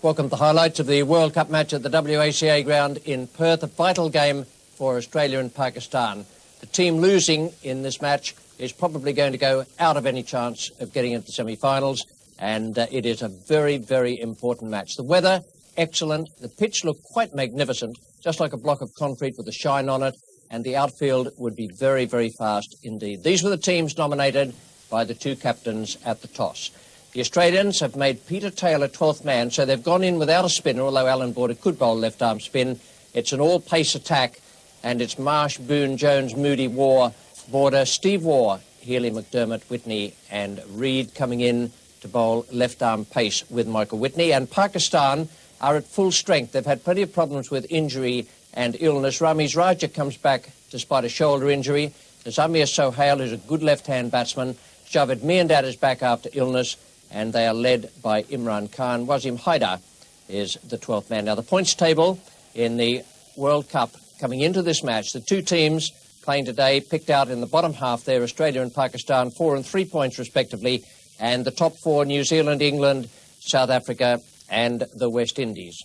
Welcome to the highlights of the World Cup match at the WACA ground in Perth, a vital game for Australia and Pakistan. The team losing in this match is probably going to go out of any chance of getting into the semi-finals, and it is a very, very important match. The weather, excellent. The pitch looked quite magnificent, just like a block of concrete with a shine on it, and the outfield would be very, very fast indeed. These were the teams nominated by the two captains at the toss. The Australians have made Peter Taylor 12th man, so they've gone in without a spinner, although Alan Border could bowl left-arm spin. It's an all-pace attack, and it's Marsh, Boone, Jones, Moody, Waugh, Border, Steve Waugh, Healy, McDermott, Whitney and Reid coming in to bowl left-arm pace with Michael Whitney. And Pakistan are at full strength. They've had plenty of problems with injury and illness. Ramiz Raja comes back despite a shoulder injury. There's Amir Sohail, who's a good left-hand batsman. Javed Miandad is back after illness, and they are led by Imran Khan. Wasim Haidar is the 12th man. Now, the points table in the World Cup coming into this match, the two teams playing today picked out in the bottom half there, Australia and Pakistan, 4 and 3 points respectively, and the top four, New Zealand, England, South Africa and the West Indies.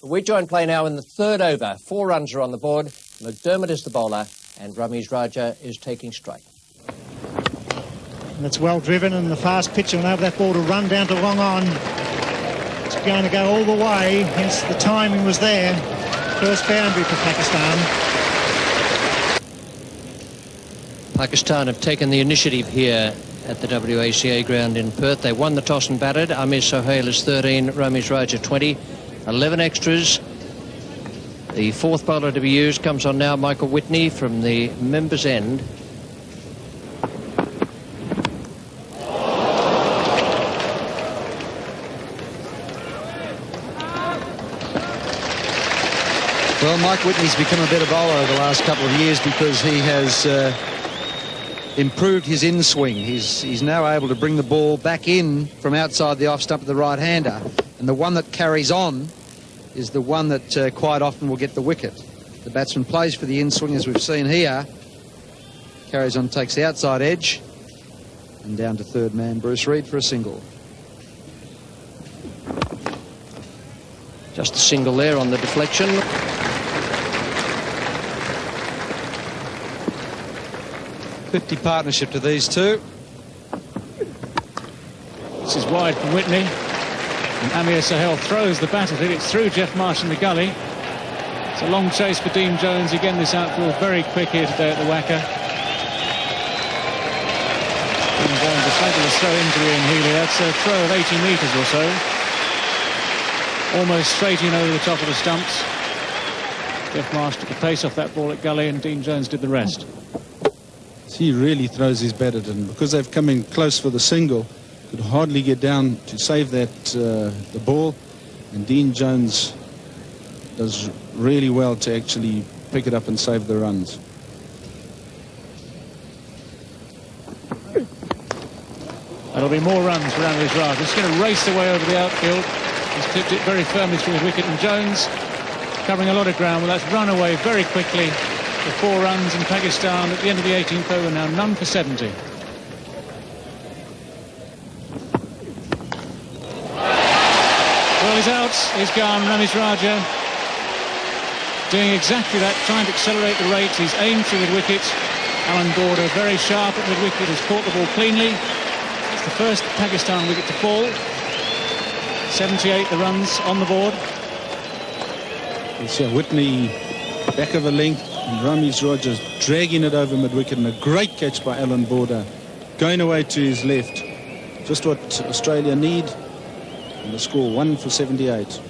We join play now in the third over. 4 runs are on the board. McDermott is the bowler, and Ramiz Raja is taking strike. That's well driven, and the fast pitch will enable that ball to run down to long on. It's going to go all the way, hence the timing was there. First boundary for Pakistan. Pakistan have taken the initiative here at the WACA ground in Perth. They won the toss and batted. Amir Sohail is 13, Ramiz Raja 20, 11 extras. The fourth bowler to be used comes on now, Michael Whitney from the members' end. Well, Mike Whitney's become a better bowler over the last couple of years because he has improved his in-swing. He's now able to bring the ball back in from outside the off stump of the right-hander. And the one that carries on is the one that quite often will get the wicket. The batsman plays for the in-swing, as we've seen here. Carries on, takes the outside edge. And down to third man, Bruce Reid for a single. Just a single there on the deflection. '50 partnership to these two. This is wide from Whitney, and Amir Sohail throws the bat at it. It's through Jeff Marsh in the gully. It's a long chase for Dean Jones. Again, this outfield very quick here today at the Wacker. Dean Jones, a fabulous throw into Ian Healy. That's a throw of 80 metres or so. Almost straight in over the top of the stumps. Jeff Marsh took the pace off that ball at gully, and Dean Jones did the rest. He really throws his bat at it, and because they've come in close for the single, could hardly get down to save that the ball, and Dean Jones does really well to actually pick it up and save the runs. There'll be more runs for Ramiz Raja. He's going to race away over the outfield. He's clipped it very firmly through his wicket, and Jones covering a lot of ground. Well, that's run away very quickly. The 4 runs, in Pakistan at the end of the 18th over now, none for 70. Well, he's out, he's gone. Ramiz Raja doing exactly that, trying to accelerate the rate. He's aimed through the wicket. Alan Border very sharp at mid-wicket, has caught the ball cleanly. It's the first Pakistan wicket to fall. 78 the runs on the board. It's Whitney back of a length, and Ramiz Raja dragging it over mid-wicket, and a great catch by Alan Border, going away to his left. Just what Australia need, and the score 1 for 78.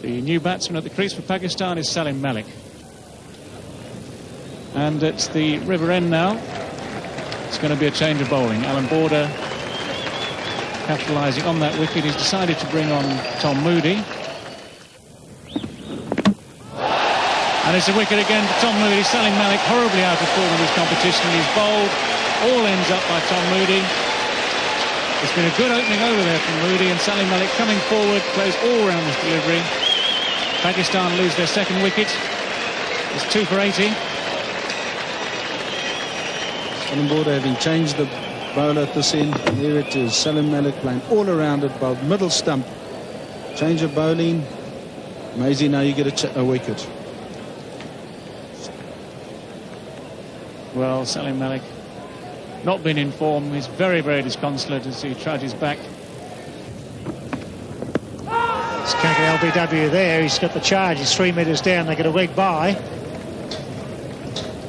The new batsman at the crease for Pakistan is Salim Malik. And it's the river end now. It's going to be a change of bowling. Alan Border capitalising on that wicket. He's decided to bring on Tom Moody. And it's a wicket again for Tom Moody. Salim Malik horribly out of form in this competition. He's bowled. All ends up by Tom Moody. It's been a good opening over there from Moody, and Salim Malik coming forward, plays all round this delivery. Pakistan lose their second wicket. It's 2 for 80. Alan Border having changed the bowler at this end. There it is. Salim Malik playing all around it, bowled middle stump. Change of bowling. Maisie, now you get a wicket. Well, Salim Malik not been in form. He's very, very disconsolate as he trudges back. It's counter LBW there. He's got the charge. He's 3 metres down. They get a leg by.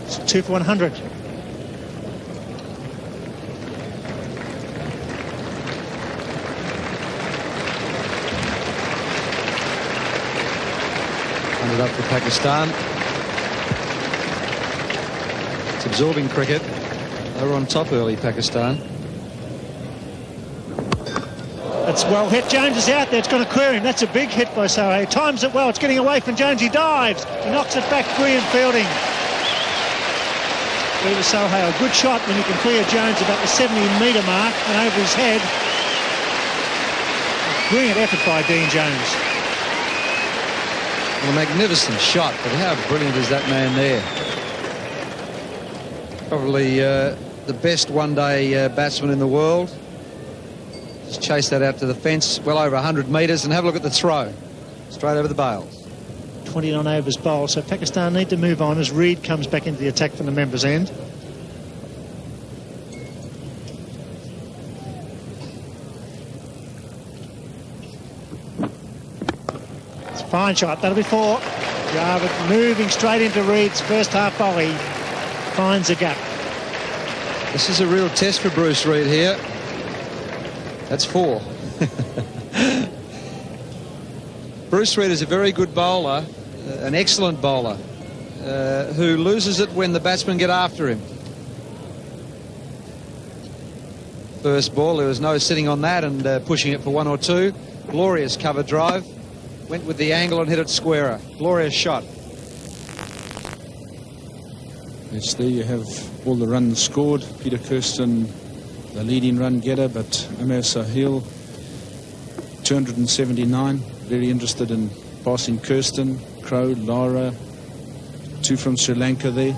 It's 2 for 100. Up for Pakistan. It's absorbing cricket. They were on top early, Pakistan. That's well hit. Jones is out there. It's going to clear him. That's a big hit by Sahab. Times it well. It's getting away from Jones. He dives. He knocks it back. Brilliant fielding. Over Sahab. A good shot when you can clear Jones about the 70-metre mark and over his head. Brilliant effort by Dean Jones. Well, a magnificent shot, but how brilliant is that man there? Probably the best one-day batsman in the world. Just chase that out to the fence, well over 100 metres, and have a look at the throw. Straight over the bails. 29 overs bowled, so Pakistan need to move on as Reed comes back into the attack from the members' end. Fine shot, that'll be 4. Javed moving straight into Reed's first half volley. Finds a gap. This is a real test for Bruce Reed here. That's 4. Bruce Reed is a very good bowler, an excellent bowler, who loses it when the batsmen get after him. First ball, there was no sitting on that and pushing it for 1 or 2. Glorious cover drive. Went with the angle and hit it squarer. Glorious shot. Yes, there you have all the runs scored. Peter Kirsten, the leading run getter, but Amir Sahil, 279. Very interested in passing Kirsten, Crow, Lara, 2 from Sri Lanka there.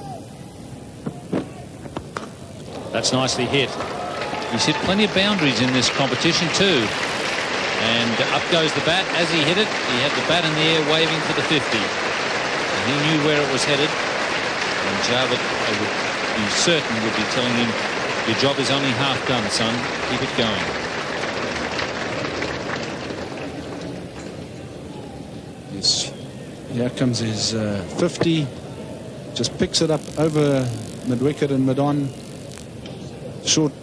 That's nicely hit. He's hit plenty of boundaries in this competition too. And up goes the bat. As he hit it, he had the bat in the air waving for the 50. And he knew where it was headed. And Javed, I would be certain, would be telling him, your job is only half done, son. Keep it going. Yes, here comes his 50. Just picks it up over mid-wicket and mid-on. Short,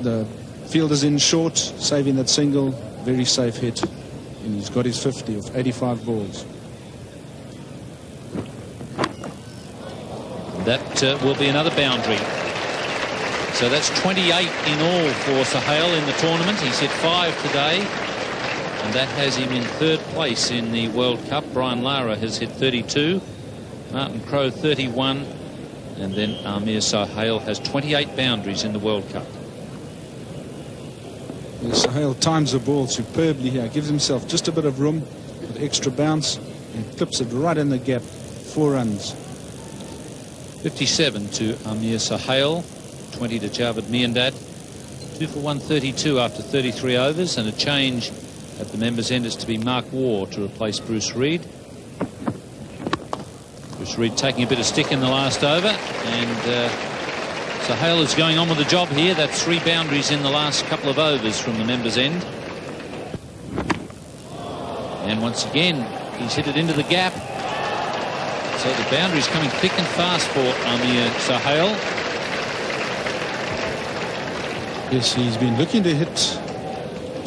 the fielder's in short, saving that single. Very safe hit, and he's got his 50 of 85 balls. That will be another boundary. So that's 28 in all for Sahel in the tournament. He's hit 5 today, and that has him in 3rd place in the World Cup. Brian Lara has hit 32, Martin Crowe 31, and then Amir Sahel has 28 boundaries in the World Cup. Sahel times the ball superbly here, gives himself just a bit of room with extra bounce and clips it right in the gap. 4 runs. 57 to Amir Sahel, 20 to Javed Miandad. 2 for 132 after 33 overs, and a change at the members' end is to be Mark Waugh to replace Bruce Reed. Bruce Reed taking a bit of stick in the last over, and Sahel is going on with the job here. That's 3 boundaries in the last couple of overs from the members' end. And once again, he's hit it into the gap. So the boundary's coming thick and fast for Amir Sahel. Yes, he's been looking to hit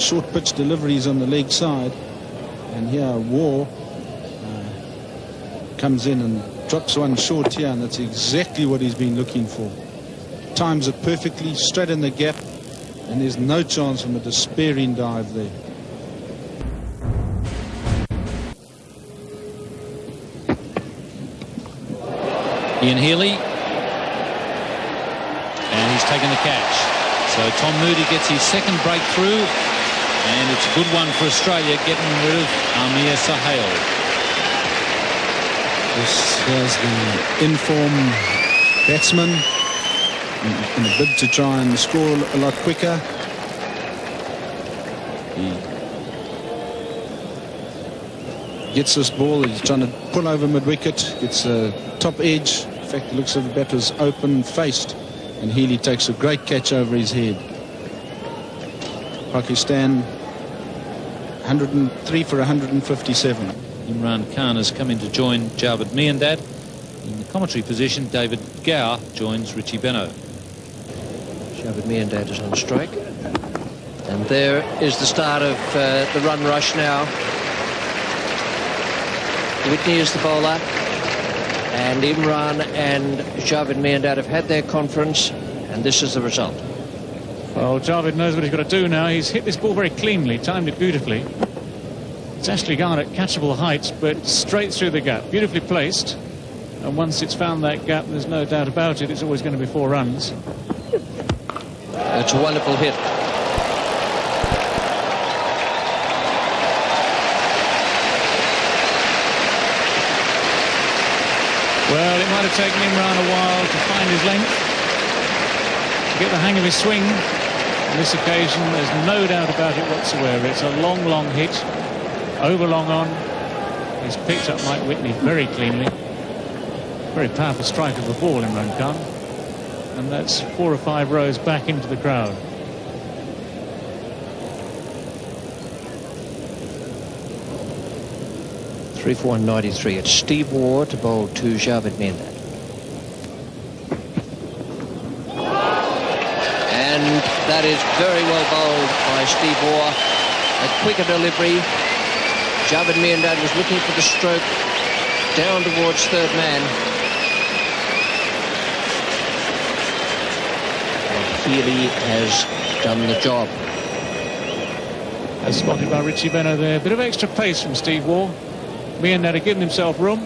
short pitch deliveries on the leg side. And here Waugh comes in and drops one short here, and that's exactly what he's been looking for. Times it perfectly, straight in the gap, and there's no chance from a despairing dive there. Ian Healy, and he's taken the catch. So Tom Moody gets his 2nd breakthrough, and it's a good one for Australia, getting rid of Amir Sahel. This is the in-form batsman. in a bid to try and score a lot quicker. He gets this ball, he's trying to pull over mid-wicket, gets a top edge. In fact, it looks like the bat was open-faced, and Healy takes a great catch over his head. Pakistan 103 for 157. Imran Khan has come in to join Javed Miandad. In the commentary position, David Gower joins Richie Beno. Javed Miandad is on strike. And there is the start of the run rush now. Whitney is the bowler. And Imran and Javed Miandad have had their conference. And this is the result. Well, Javed knows what he's got to do now. He's hit this ball very cleanly, timed it beautifully. It's actually gone at catchable heights, but straight through the gap. Beautifully placed. And once it's found that gap, there's no doubt about it, it's always going to be 4 runs. It's a wonderful hit. Well, it might have taken Imran a while to find his length, to get the hang of his swing. On this occasion, there's no doubt about it whatsoever. It's a long, long hit, over long on. He's picked up Mike Whitney very cleanly. Very powerful strike of the ball, Imran Khan. And that's 4 or 5 rows back into the crowd. Three for 193. It's Steve Waugh to bowl to Javed Miandad. And that is very well bowled by Steve Waugh. A quicker delivery. Javed Miandad was looking for the stroke down towards third man. Healy has done the job. As spotted by Richie Beno there. Bit of extra pace from Steve Waugh. Miandad had given himself room.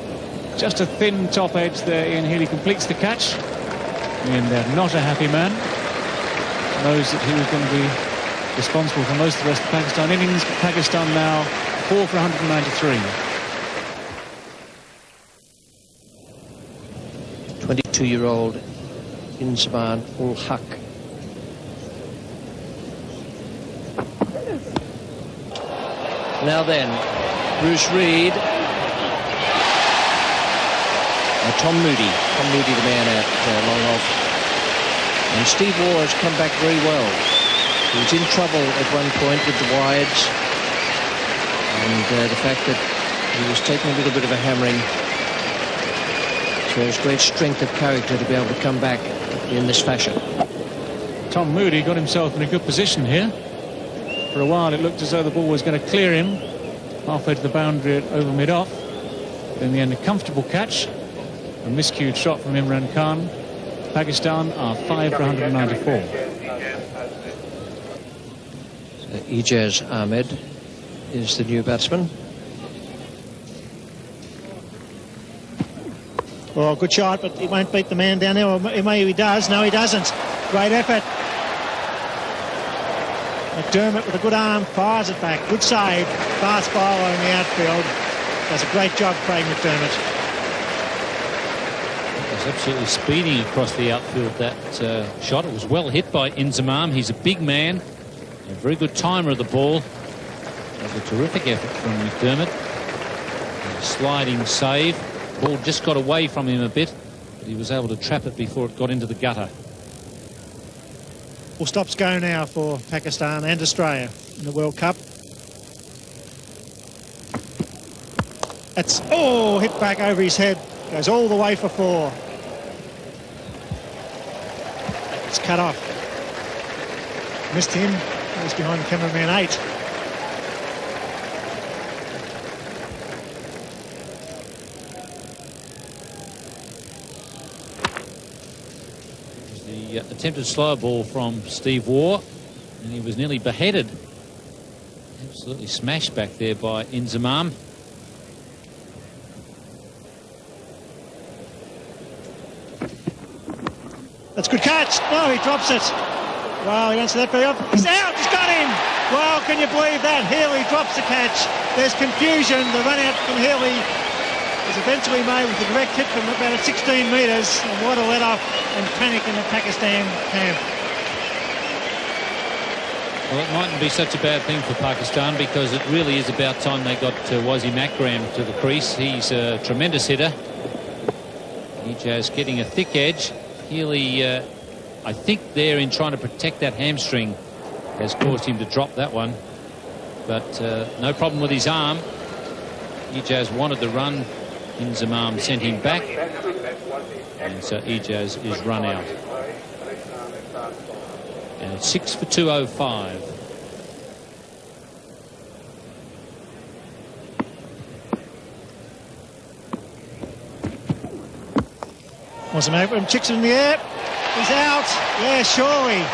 Just a thin top edge there. Ian Healy completes the catch. Miandad not a happy man. Knows that he was going to be responsible for most of the rest of the Pakistan innings. Pakistan now 4 for 193. 22-year-old Inzamam ul Haq. Now then, Bruce Reid. Tom Moody, the man at long off. And Steve Waugh has come back very well. He was in trouble at one point with the wides. And the fact that he was taking a little bit of a hammering shows great strength of character to be able to come back in this fashion. Tom Moody got himself in a good position here. For a while it looked as though the ball was going to clear him halfway to the boundary over mid-off. In the end, a comfortable catch. A miscued shot from Imran Khan. Pakistan are 5 for 194. So Ijaz Ahmed is the new batsman. Well, good shot, but he won't beat the man down there. Or maybe he does. No, he doesn't. Great effort. McDermott with a good arm fires it back. Good save. Fast bowler in the outfield. Does a great job, Craig McDermott. Absolutely speeding across the outfield, that shot. It was well hit by Inzamam. He's a big man, a very good timer of the ball. That was a terrific effort from McDermott. A sliding save. Ball just got away from him a bit, but he was able to trap it before it got into the gutter. Full stops go now for Pakistan and Australia in the World Cup. That's, oh, hit back over his head. Goes all the way for 4. It's cut off. Missed him. He's behind cameraman 8. The attempted slow ball from Steve Waugh, and he was nearly beheaded. Absolutely smashed back there by Inzamam. That's a good catch. No, he drops it. Wow, he answered that very up. He's out. He's got him. Wow, can you believe that? Healy drops the catch. There's confusion. The run out from Healy is was eventually made with a direct hit from about 16 metres, and what a let-off and panic in the Pakistan camp. Well, it mightn't be such a bad thing for Pakistan, because it really is about time they got Wasim Akram to the crease. He's a tremendous hitter. Riaz getting a thick edge. Healy, I think there in trying to protect that hamstring, has caused him to drop that one. But no problem with his arm. Riaz wanted the run. Inzamam sent him back. And so Riaz is run out. And it's 6 for 205. Wasim Akram chicks in the air. He's out. Yeah, surely.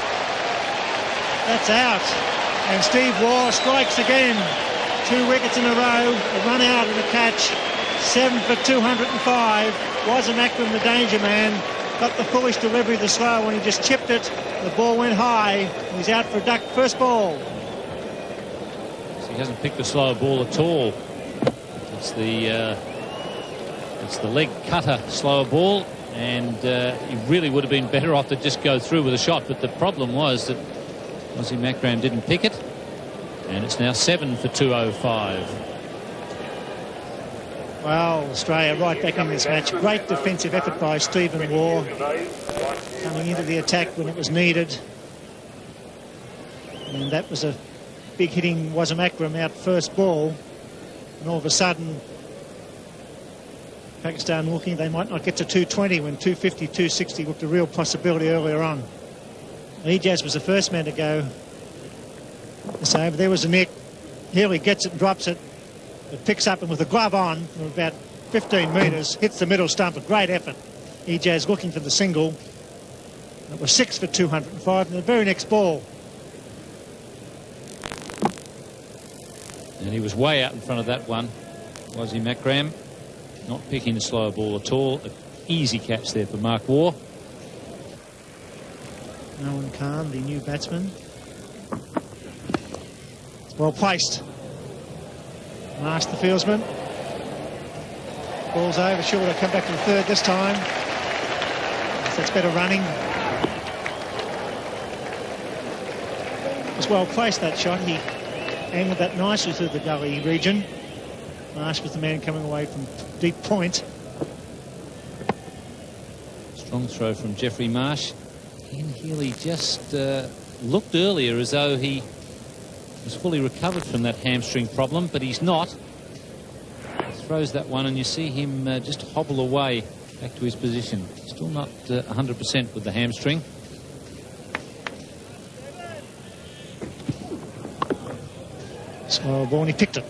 That's out. And Steve Waugh strikes again. 2 wickets in a row. A run out and a catch. 7 for 205. Wasim Akram, the danger man, got the foolish delivery of the slow when he just chipped it. The ball went high. He's out for a duck. First ball. So he hasn't picked the slower ball at all. It's the leg cutter slower ball, and he really would have been better off to just go through with a shot. But the problem was that Wasim Akram didn't pick it, and it's now 7 for 205. Well, Australia right back in this match. Great defensive effort by Stephen Waugh, coming into the attack when it was needed. And that was a big hitting Wasim Akram out first ball. And all of a sudden, Pakistan looking they might not get to 220 when 250, 260 looked a real possibility earlier on. Riaz was the first man to go. So there was a nick. Healy gets it and drops it. It picks up and with the glove on from about 15 metres, hits the middle stump. A great effort. Riaz looking for the single. It was 6 for 205 and the very next ball. And he was way out in front of that one. Wasim Akram not picking the slower ball at all. An easy catch there for Mark Waugh. Owen Khan, the new batsman. It's well placed. Marsh, the fieldsman. Ball's over. Sure, will come back to the third this time. That's better running. It was well placed, that shot. He aimed that nicely through the gully region. Marsh was the man coming away from deep point. Strong throw from Jeffrey Marsh. Ken Healy just looked earlier as though he was fully recovered from that hamstring problem, but he's not. He throws that one and you see him just hobble away back to his position. Still not 100% with the hamstring. So Warney picked it.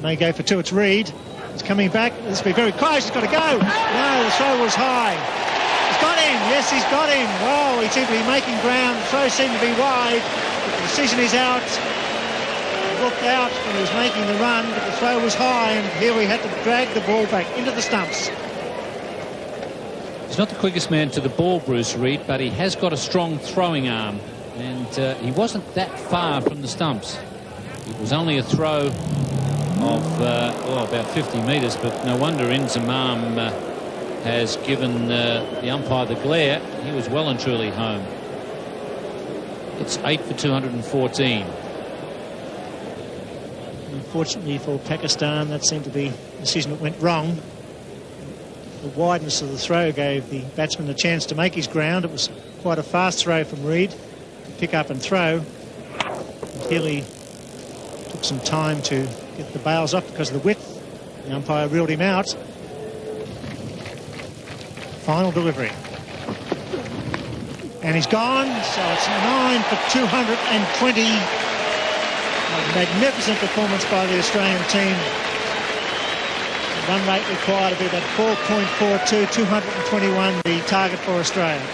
May go for 2. It's Reid. He's coming back. This will be very close. He's got to go. No, the throw was high. He's got him. Yes, he's got him. Well, he seemed to be making ground. The throw seemed to be wide. The decision is out. He looked out when he was making the run, but the throw was high, and here we had to drag the ball back into the stumps. He's not the quickest man to the ball, Bruce Reid, but he has got a strong throwing arm, and he wasn't that far from the stumps. It was only a throw of about 50 metres, but no wonder Inzamam has given the umpire the glare. He was well and truly home. It's 8 for 214. Unfortunately for Pakistan, that seemed to be a decision that went wrong. The wideness of the throw gave the batsman a chance to make his ground. It was quite a fast throw from Reid to pick up and throw. Healy took some time to get the bails off because of the width. The umpire ruled him out. Final delivery. And he's gone, so it's 9 for 220. A magnificent performance by the Australian team. The run rate required to be about 4.42, 221 the target for Australia.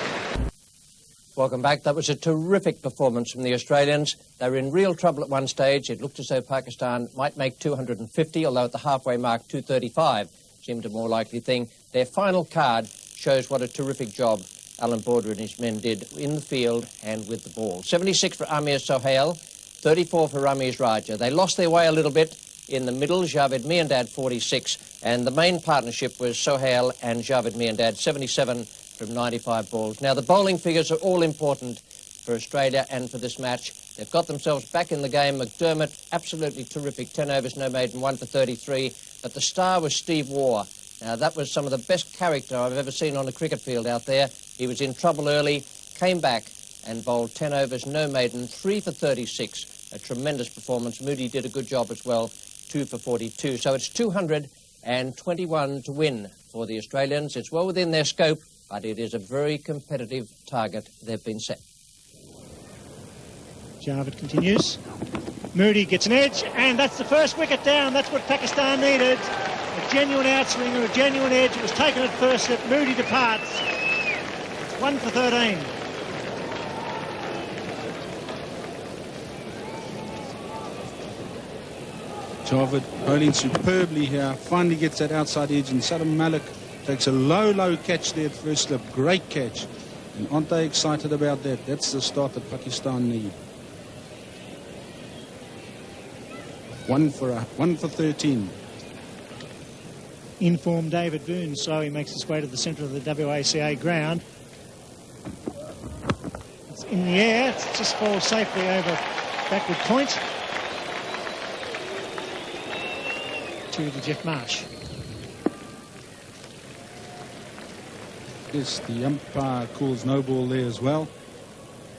Welcome back. That was a terrific performance from the Australians. They were in real trouble at one stage. It looked as though Pakistan might make 250, although at the halfway mark 235 seemed a more likely thing. Their final card shows what a terrific job Alan Border and his men did in the field and with the ball. 76 for Amir Sohail, 34 for Ramiz Raja. They lost their way a little bit in the middle. Javed Miandad 46, And the main partnership was Sohail and Javed Miandad, 77 from 95 balls. Now, the bowling figures are all important for Australia and for this match. They've got themselves back in the game. McDermott, absolutely terrific, 10 overs, no maiden, 1 for 33. But the star was Steve Waugh. Now, that was some of the best character I've ever seen on a cricket field out there. He was in trouble early, came back and bowled 10 overs, no maiden, 3 for 36. A tremendous performance. Moody did a good job as well, 2 for 42. So it's 221 to win for the Australians. It's well within their scope, but it is a very competitive target they've been set. Javed continues. Moody gets an edge, and that's the first wicket down. That's what Pakistan needed. A genuine outswing or a genuine edge. It was taken at first slip. Moody departs. It's 1 for 13. Javed bowling superbly here. Finally gets that outside edge, and Sahab Malik takes a low catch there at first slip. Great catch. And aren't they excited about that? That's the start that Pakistan need. 1 for 13. In-form David Boone slowly makes his way to the centre of the WACA ground. It's in the air. It just falls safely over backward point to the Jeff Marsh. Yes, the umpire calls no ball there as well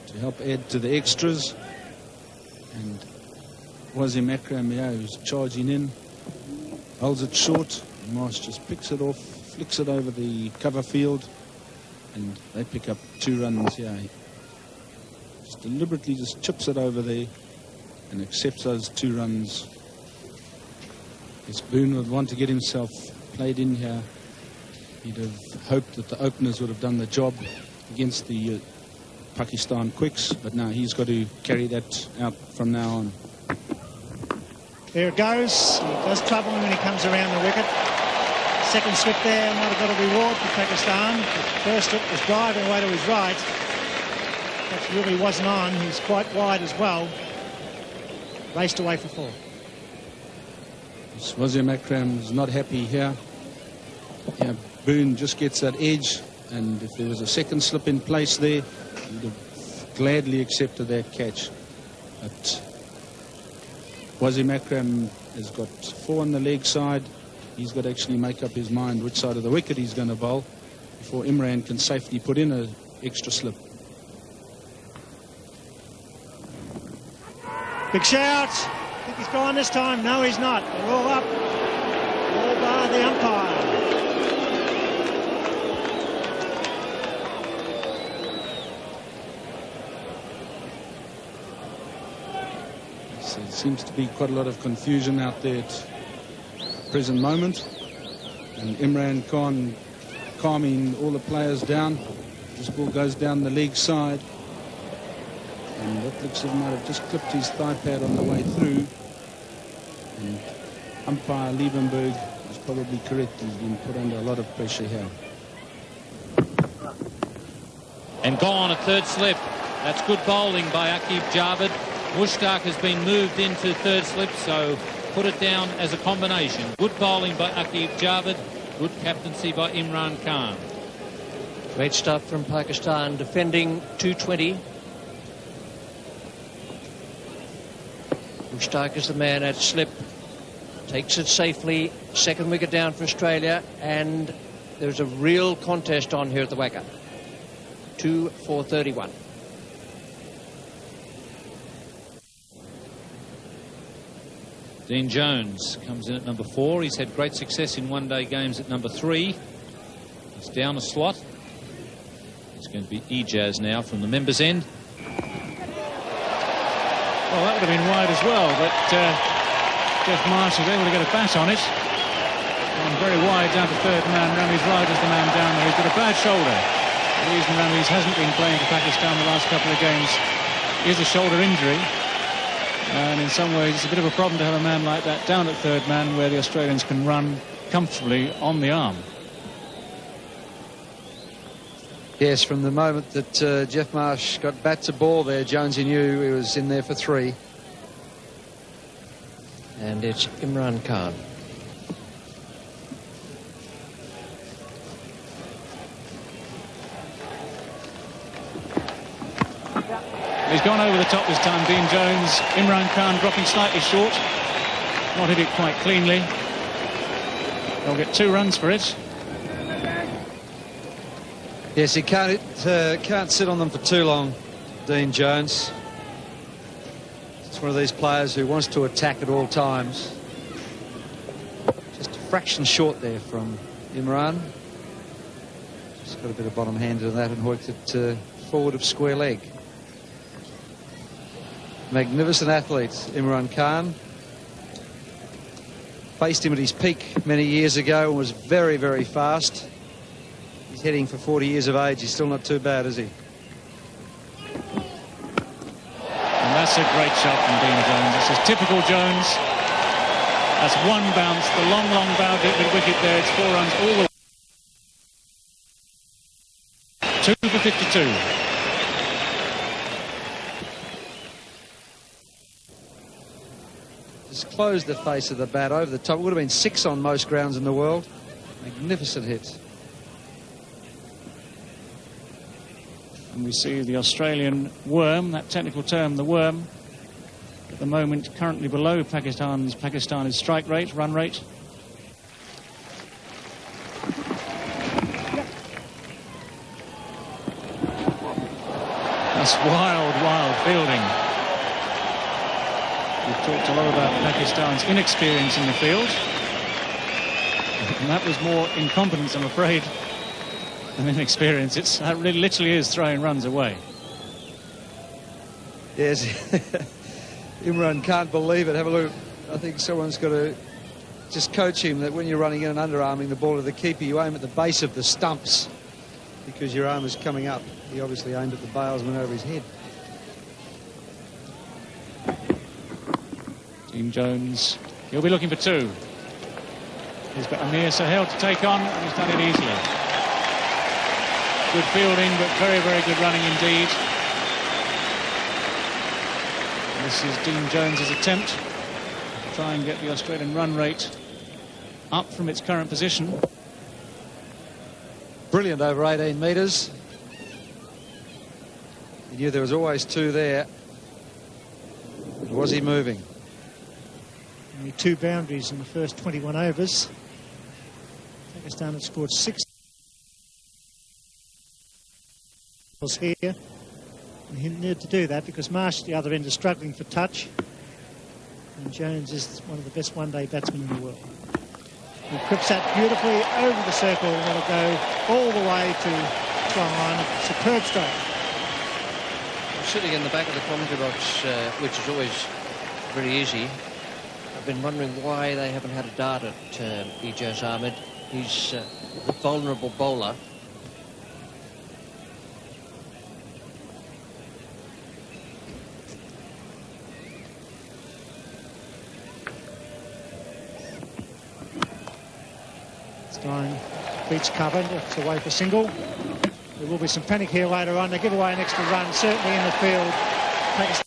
to help add to the extras. And Wasim Akram, who's charging in, holds it short. Marsh just picks it off, flicks it over the cover field, and they pick up 2 runs here. Just deliberately just chips it over there and accepts those 2 runs. Yes, Boone would want to get himself played in here. He'd have hoped that the openers would have done the job against the Pakistan quicks, but now he's got to carry that out from now on. There it goes. He does trouble him when he comes around the wicket. Second slip there might have got a reward for Pakistan. The first slip was driving away to his right. That really wasn't on. He's quite wide as well. Raced away for 4. Wasim Akram's not happy here. Yeah, Boone just gets that edge, and if there was a second slip in place there, he'd have gladly accepted that catch. But Wasim Akram has got 4 on the leg side. He's got to actually make up his mind which side of the wicket he's going to bowl before Imran can safely put in an extra slip. Big shout. I think he's gone this time. No, he's not. They're all up. All bar the umpire. So there seems to be quite a lot of confusion out there at the present moment. And Imran Khan calming all the players down. This ball goes down the leg side. And that looks like he might have just clipped his thigh pad on the way through. And umpire Liebenberg is probably correct. He's been put under a lot of pressure here. And gone, a third slip. That's good bowling by Aqib Javed. Mushtaq has been moved into third slip, so put it down as a combination. Good bowling by Aqib Javed. Good captaincy by Imran Khan. Great stuff from Pakistan, defending 220. Mushtaq is the man at slip, takes it safely, second wicket down for Australia, and there's a real contest on here at the Wacker. 2 for 31. Dean Jones comes in at number 4. He's had great success in one-day games at number 3. He's down a slot. It's going to be Ijaz now from the members' end. Well, that would have been wide as well, but Jeff Marsh was able to get a bat on it. Gone very wide down to third man. Rameez Raj is the man down there. He's got a bad shoulder. The reason Rameez hasn't been playing for Pakistan the last couple of games is a shoulder injury. And in some ways, it's a bit of a problem to have a man like that down at third man where the Australians can run comfortably on the arm. Yes, from the moment that Jeff Marsh got bat to ball there, Jonesy knew he was in there for 3. And it's Imran Khan. He's gone over the top this time, Dean Jones. Imran Khan dropping slightly short. Not hit it quite cleanly. They'll get 2 runs for it. Yes, he can't sit on them for too long, Dean Jones. It's one of these players who wants to attack at all times. Just a fraction short there from Imran. Just got a bit of bottom hand to that and worked it forward of square leg. Magnificent athlete, Imran Khan. Faced him at his peak many years ago and was very, very fast. He's heading for 40 years of age. He's still not too bad, is he? And that's a great shot from Dean Jones. This is typical Jones. That's one bounce. The long bow mid-wicket there. It's 4 runs all the way. 2 for 52. Just closed the face of the bat over the top. It would have been 6 on most grounds in the world. Magnificent hit. And we see the Australian worm, that technical term, the worm, at the moment currently below Pakistan's strike rate, run rate. That's wild fielding. We've talked a lot about Pakistan's inexperience in the field. And that was more incompetence, I'm afraid, than inexperience. That really literally is throwing runs away. Yes. Imran can't believe it. Have a look. I think someone's got to just coach him that when you're running in and underarming the ball to the keeper, you aim at the base of the stumps because your arm is coming up. He obviously aimed at the bailsman over his head. Dean Jones, he'll be looking for 2. He's got Amir Sahel to take on, and he's done it easily. Good fielding, but very, very good running indeed. And this is Dean Jones's attempt to try and get the Australian run rate up from its current position. Brilliant over 18 metres. He knew there was always 2 there. Was he moving? Only 2 boundaries in the first 21 overs. Pakistan had scored 6 here. And he needed to do that because Marsh at the other end is struggling for touch. And Jones is one of the best one-day batsmen in the world. He clips that beautifully over the circle and it'll go all the way to try line. Superb stroke. Sitting in the back of the commentary box, which is always very easy, I've been wondering why they haven't had a dart at Riaz Ahmed. He's a vulnerable bowler. Stein beats cover, it's away for single. There will be some panic here later on. They give away an extra run, certainly in the field. Pakistan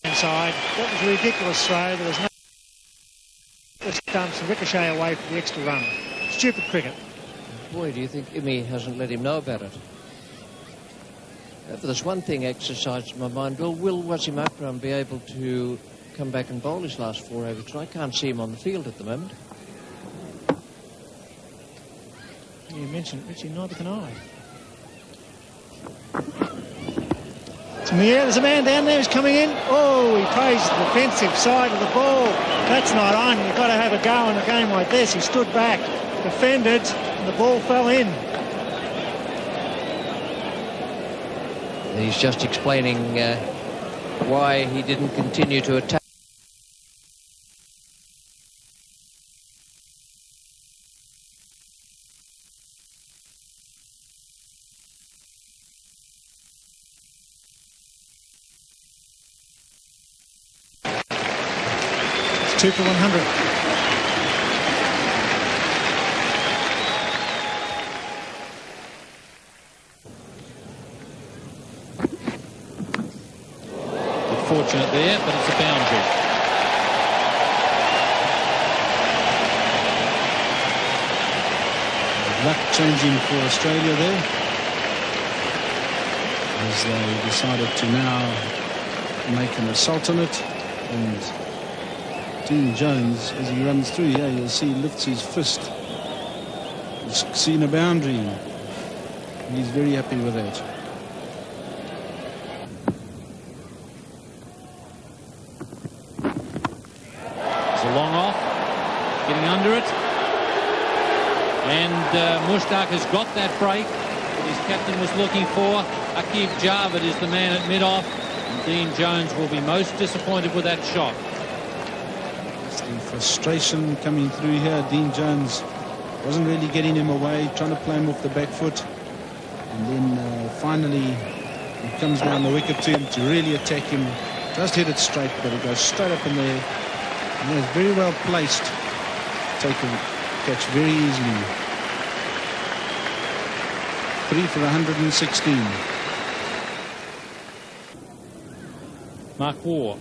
inside. That was a ridiculous throw. There was no stumps and ricochet away for the extra run. Stupid cricket. Boy, do you think Imi hasn't let him know about it? There's one thing exercised in my mind. Will Wasim Akram be able to come back and bowl his last 4 overs? I can't see him on the field at the moment. You mentioned Richie, neither can I. It's in the air, there's a man down there who's coming in. Oh, he praised the defensive side of the ball. That's not on. You've got to have a go in a game like this. He stood back, defended, and the ball fell in. He's just explaining why he didn't continue to attack. It's 2 for 100. Fortunate there, but it's a boundary. Luck changing for Australia there. as they decided to now make an assault on it. And Dean Jones, as he runs through here, you'll see he lifts his fist. He's seen a boundary. And he's very happy with that. It's a long off, getting under it. And Mushtaq has got that break that his captain was looking for. Aqib Javed is the man at mid-off. And Dean Jones will be most disappointed with that shot. It's the frustration coming through here. Dean Jones wasn't really getting him away, trying to play him off the back foot. And then finally he comes down the wicket to him to really attack him. Just hit it straight, but it goes straight up in the air. And he's very well placed. Take a catch very easily. 3 for 116. Mark Waugh.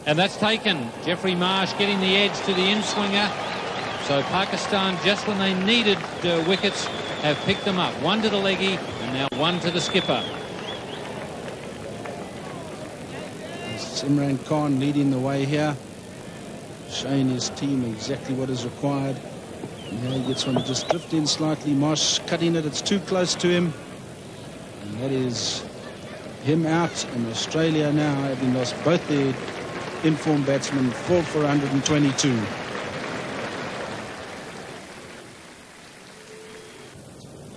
And that's taken. Jeffrey Marsh getting the edge to the in-swinger. So Pakistan, just when they needed wickets, have picked them up. One to the leggy and now one to the skipper. It's Imran Khan leading the way here, showing his team exactly what is required. And now he gets one to just drift in slightly. Marsh cutting it. It's too close to him. And that is him out. And Australia now, having lost both their informed batsmen, 4 for 122.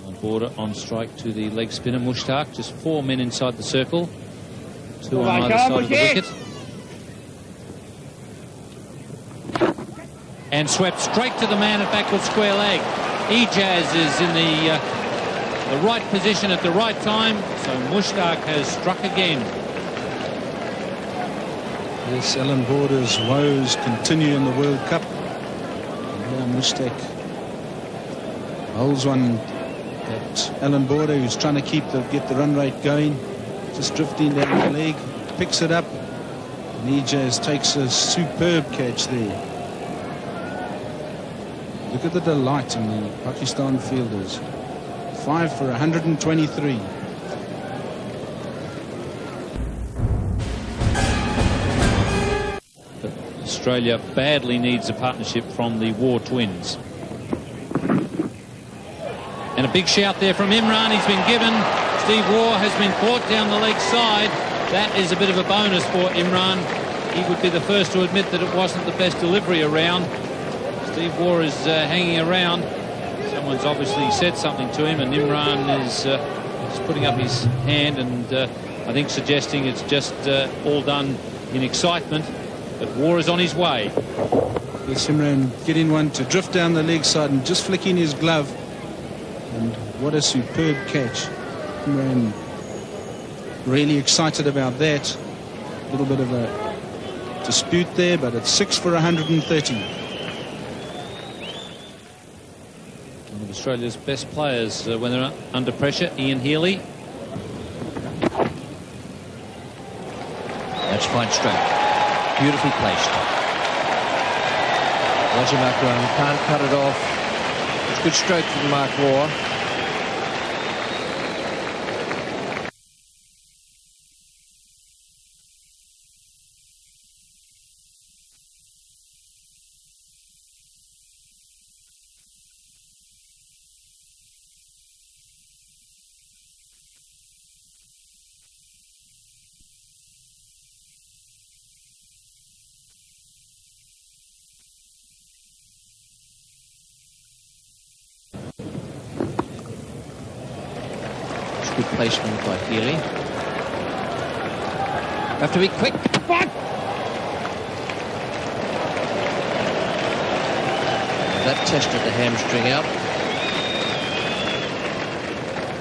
On border on strike to the leg spinner Mushtaq. Just 4 men inside the circle. 2 on either side of the wicket. And swept straight to the man at backward square leg. Ijaz is in the right position at the right time. So Mushtaq has struck again. Yes, Alan Border's woes continue in the World Cup. And now Mushtaq holds one at Alan Border, who's trying to get the run rate going. Just drifting down the leg, picks it up. And Ijaz takes a superb catch there. Look at the delight in the Pakistan fielders. 5 for 123. Australia badly needs a partnership from the Waugh twins. And a big shout there from Imran. He's been given. Steve Waugh has been caught down the leg side. That is a bit of a bonus for Imran. He would be the first to admit that it wasn't the best delivery around. Steve Waugh is hanging around. Someone's obviously said something to him, and Imran is putting up his hand and I think suggesting it's just all done in excitement. But Waugh is on his way. Yes, Imran getting one to drift down the leg side and just flicking his glove. And what a superb catch. Imran really excited about that. A little bit of a dispute there, but it's 6 for 130. One of Australia's best players when they're under pressure, Ian Healy. That's fine stroke. Beautifully placed. Wazim Akram can't cut it off. It's a good stroke from Mark Waugh. Good placement by Healy. Have to be quick. That tested the hamstring out.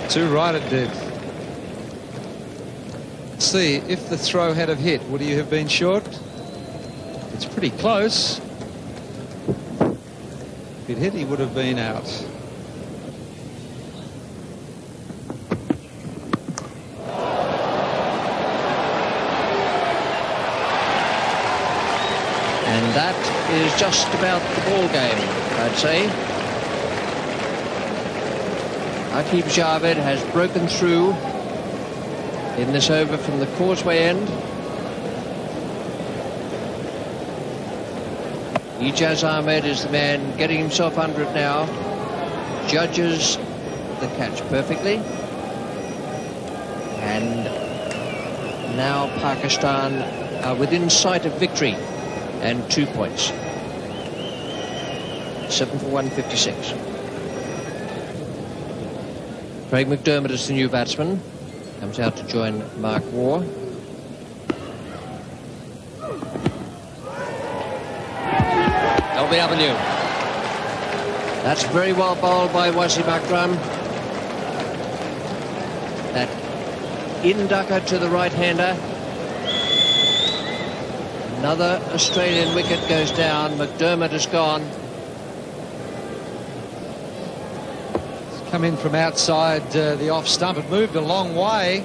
Too right it did. Let's see, if the throw had have hit, would he have been short? It's pretty close. If it hit, he would have been out. And that is just about the ball game, I'd say. Aqib Javed has broken through in this over from the causeway end. Riaz Ahmed is the man getting himself under it now. Judges the catch perfectly. And now Pakistan are within sight of victory and 2 points. 7 for 156. Craig McDermott is the new batsman. Comes out to join Mark Waugh. LBW. That's very well bowled by Wasim Akram. That in-ducker to the right-hander. Another Australian wicket goes down. McDermott has gone. It's come in from outside the off stump. It moved a long way.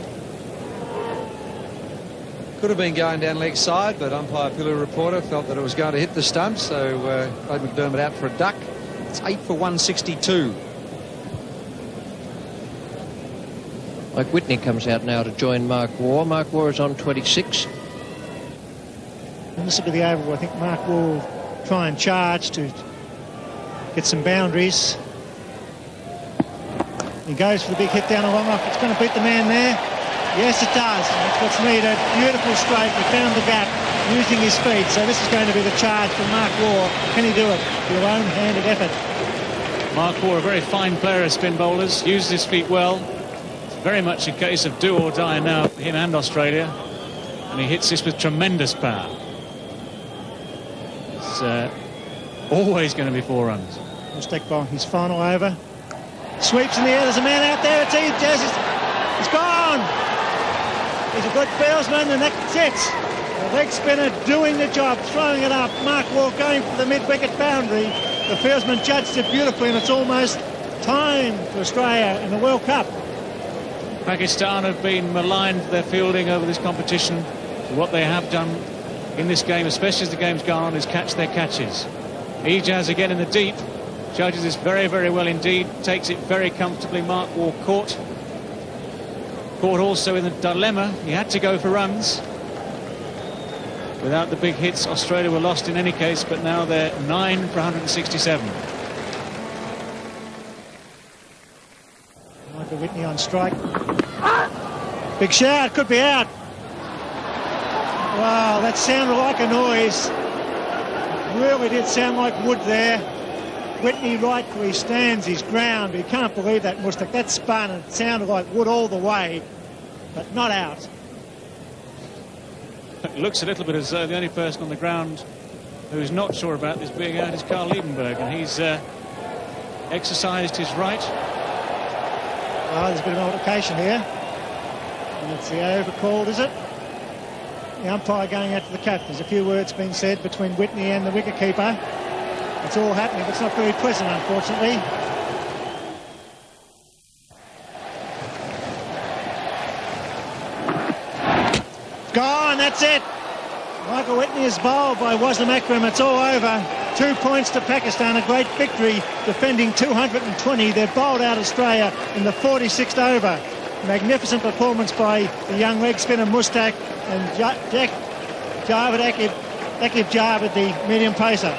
Could have been going down leg side, but umpire Pillar Reporter felt that it was going to hit the stump, so played McDermott out for a duck. It's 8 for 162. Mike Whitney comes out now to join Mark Waugh. Mark Waugh is on 26. And this will be the over where I think Mark will try and charge to get some boundaries. He goes for the big hit down the long off. It's going to beat the man there. Yes, it does. That's what's needed. Beautiful stroke. He found the gap using his feet. So this is going to be the charge for Mark Waugh. Can he do it? Your own-handed effort. Mark Waugh, a very fine player of spin bowlers, uses his feet well. It's very much a case of do or die now for him and Australia. And he hits this with tremendous power. It's always going to be 4 runs. Mushtaq bowling his final over. Sweeps in the air. There's a man out there. It's Riaz. He's gone. He's a good fieldsman, and that's it. The leg spinner doing the job, throwing it up. Mark Waugh going for the mid-wicket boundary. The fieldsman judged it beautifully, and it's almost time for Australia in the World Cup. Pakistan have been maligned for their fielding over this competition. What they have done in this game, especially as the game's gone on, is catch their catches. Riaz again in the deep. Judges this very, very well indeed. Takes it very comfortably. Mark Waugh caught also in the dilemma. He had to go for runs. Without the big hits, Australia were lost in any case, but now they're 9 for 167. Michael Whitney on strike. Big shout, could be out. Wow, that sounded like a noise. Really did sound like wood there. Whitney right where he stands his ground. You can't believe that, Mushtaq. That spun and it sounded like wood all the way, but not out. It looks a little bit as though the only person on the ground who's not sure about this being out is Carl Liebenberg, and he's exercised his right. Oh, there's a bit of altercation here. And it's the over called, is it? The umpire going out to the cap. There's a few words being said between Whitney and the wicketkeeper. It's all happening, but it's not very pleasant, unfortunately. Gone, that's it. Michael Whitney is bowled by Wasim Akram. It's all over. 2 points to Pakistan, a great victory, defending 220. They've bowled out Australia in the 46th over. Magnificent performance by the young leg spinner Mushtaq and Aqib Javed, the medium pacer.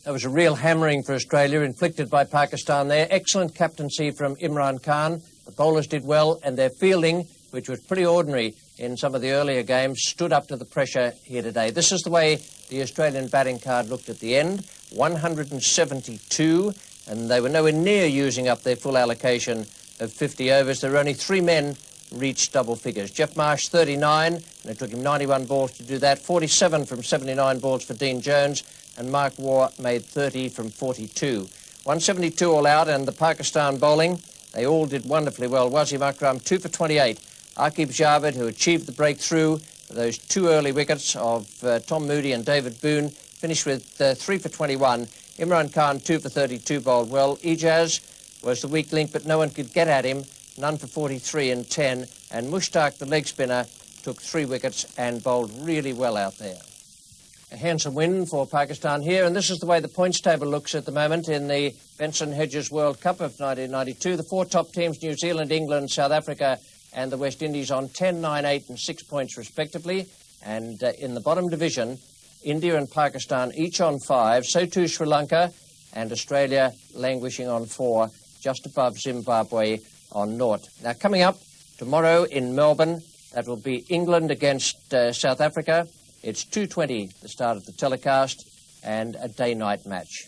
That was a real hammering for Australia, inflicted by Pakistan there. Excellent captaincy from Imran Khan. The bowlers did well, and their fielding, which was pretty ordinary in some of the earlier games, stood up to the pressure here today. This is the way the Australian batting card looked at the end. 172, and they were nowhere near using up their full allocation of 50 overs. There were only 3 men reached double figures. Jeff Marsh, 39, and it took him 91 balls to do that. 47 from 79 balls for Dean Jones, and Mark Waugh made 30 from 42. 172 all out, and the Pakistan bowling, they all did wonderfully well. Wasim Akram, 2 for 28. Aqib Javed, who achieved the breakthrough, those 2 early wickets of Tom Moody and David Boone, finished with 3 for 21. Imran Khan, 2 for 32, bowled well. Riaz was the weak link, but no one could get at him. None for 43 and 10. And Mushtaq, the leg spinner, took 3 wickets and bowled really well out there. A handsome win for Pakistan here, and this is the way the points table looks at the moment in the Benson Hedges World Cup of 1992. The four top teams, New Zealand, England, South Africa and the West Indies, on 10, 9, 8 and 6 points respectively. And in the bottom division, India and Pakistan each on 5, so too Sri Lanka, and Australia languishing on 4, just above Zimbabwe on 0. Now, coming up tomorrow in Melbourne, that will be England against South Africa. It's 2:20, the start of the telecast, and a day-night match.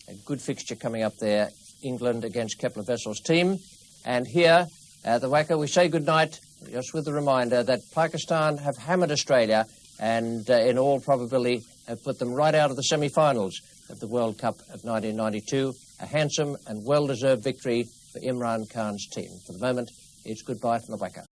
A good fixture coming up there, England against Kepler Vessel's team. And here, the Wacker, we say goodnight, just with the reminder that Pakistan have hammered Australia and in all probability have put them right out of the semi-finals of the World Cup of 1992. A handsome and well-deserved victory for Imran Khan's team. For the moment, it's goodbye from the Wacker.